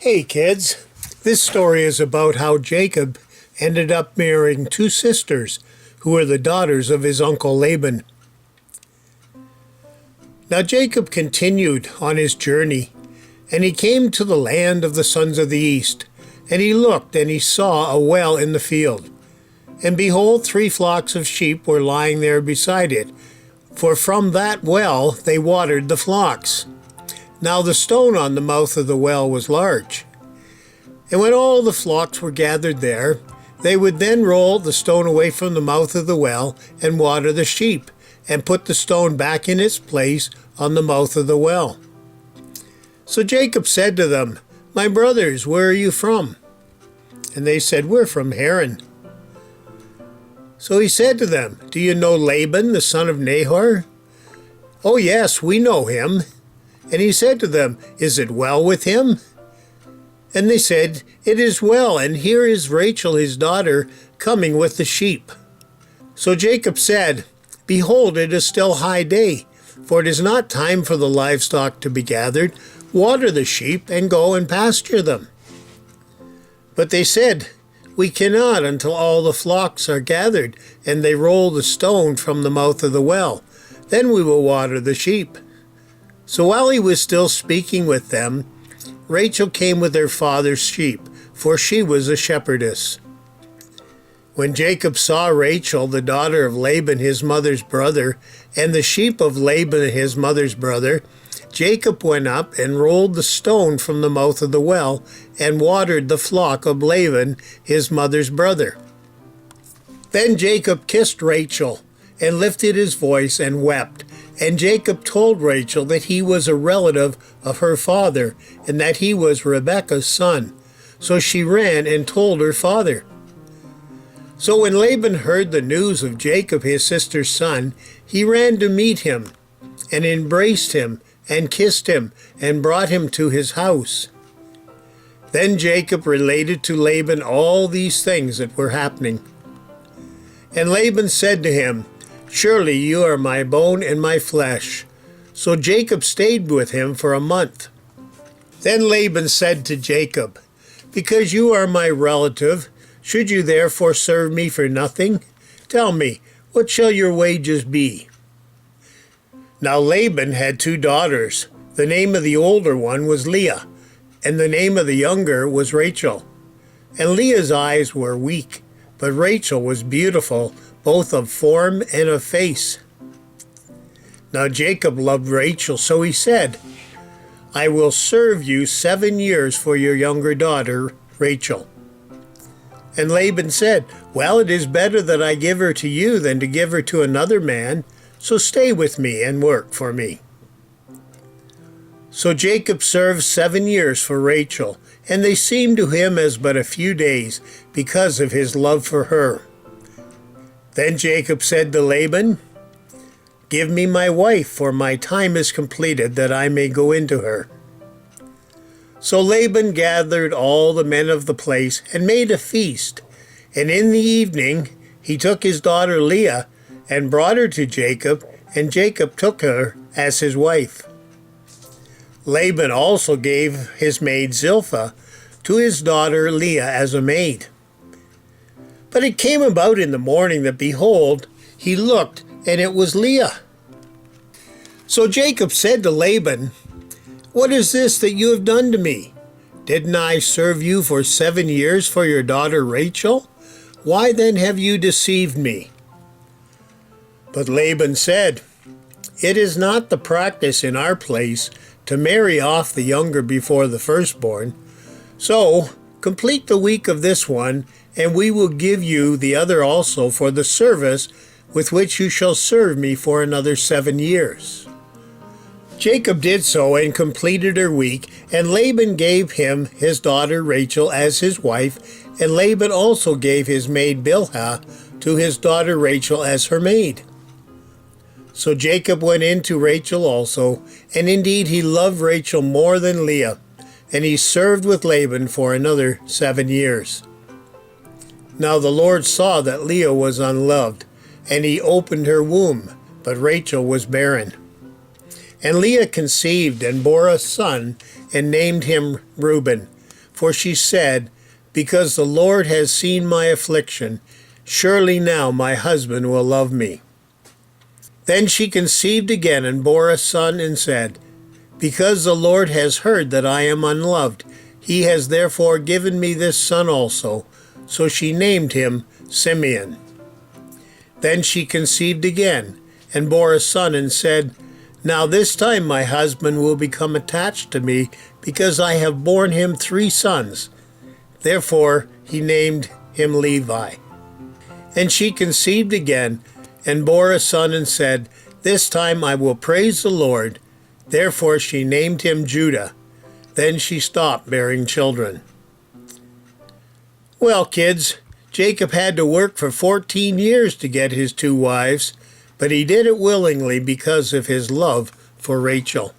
Hey kids, this story is about how Jacob ended up marrying two sisters who were the daughters of his uncle Laben. Now Jacob continued on his journey, and he came to the land of the sons of the east, and he looked, and he saw a well in the field. And behold, 3 flocks of sheep were lying there beside it, for from that well they watered the flocks. Now the stone on the mouth of the well was large. And when all the flocks were gathered there, they would then roll the stone away from the mouth of the well and water the sheep, and put the stone back in its place on the mouth of the well. So Jacob said to them, "My brothers, where are you from?" And they said, "We're from Haran." So he said to them, "Do you know Laban, the son of Nahor?" "Oh yes, we know him." And he said to them, "Is it well with him?" And they said, "It is well, and here is Rachel his daughter coming with the sheep." So Jacob said, "Behold, it is still high day, for it is not time for the livestock to be gathered. Water the sheep, and go and pasture them." But they said, "We cannot until all the flocks are gathered, and they roll the stone from the mouth of the well. Then we will water the sheep." So while he was still speaking with them, Rachel came with her father's sheep, for she was a shepherdess. When Jacob saw Rachel, the daughter of Laban his mother's brother, and the sheep of Laban his mother's brother, Jacob went up and rolled the stone from the mouth of the well, and watered the flock of Laban his mother's brother. Then Jacob kissed Rachel, and lifted his voice and wept. And Jacob told Rachel that he was a relative of her father, and that he was Rebekah's son. So she ran and told her father. So when Laban heard the news of Jacob his sister's son, he ran to meet him, and embraced him, and kissed him, and brought him to his house. Then Jacob related to Laban all these things that were happening. And Laban said to him, "Surely you are my bone and my flesh." So Jacob stayed with him for a month. Then Laban said to Jacob, "Because you are my relative, should you therefore serve me for nothing? Tell me, what shall your wages be?" Now Laban had 2 daughters. The name of the older one was Leah, and the name of the younger was Rachel. And Leah's eyes were weak, but Rachel was beautiful, both of form and of face. Now Jacob loved Rachel, so he said, "I will serve you 7 years for your younger daughter, Rachel." And Laban said, "Well, it is better that I give her to you than to give her to another man, so stay with me and work for me." So Jacob served 7 years for Rachel, and they seemed to him as but a few days, because of his love for her. Then Jacob said to Laban, "Give me my wife, for my time is completed, that I may go into her." So Laban gathered all the men of the place and made a feast. And in the evening he took his daughter Leah and brought her to Jacob, and Jacob took her as his wife. Laban also gave his maid Zilpah to his daughter Leah as a maid. But it came about in the morning that, behold, he looked, and it was Leah. So Jacob said to Laban, "What is this that you have done to me? Didn't I serve you for 7 years for your daughter Rachel? Why then have you deceived me?" But Laban said, "It is not the practice in our place to marry off the younger before the firstborn. So complete the week of this one, and we will give you the other also for the service with which you shall serve me for another 7 years. Jacob did so and completed her week, and Laban gave him his daughter Rachel as his wife, and Laban also gave his maid Bilhah to his daughter Rachel as her maid. So Jacob went in to Rachel also, and indeed he loved Rachel more than Leah, and he served with Laban for another 7 years. Now the Lord saw that Leah was unloved, and he opened her womb, but Rachel was barren. And Leah conceived and bore a son, and named him Reuben. for she said, "Because the Lord has seen my affliction, surely now my husband will love me." Then she conceived again and bore a son and said, "Because the Lord has heard that I am unloved, he has therefore given me this son also." So she named him Simeon. Then she conceived again and bore a son and said, "Now this time my husband will become attached to me, because I have borne him 3 sons." Therefore he named him Levi. And she conceived again and bore a son and said, "This time I will praise the Lord." Therefore she named him Judah. Then she stopped bearing children. Well, kids, Jacob had to work for 14 years to get his 2 wives, but he did it willingly because of his love for Rachel.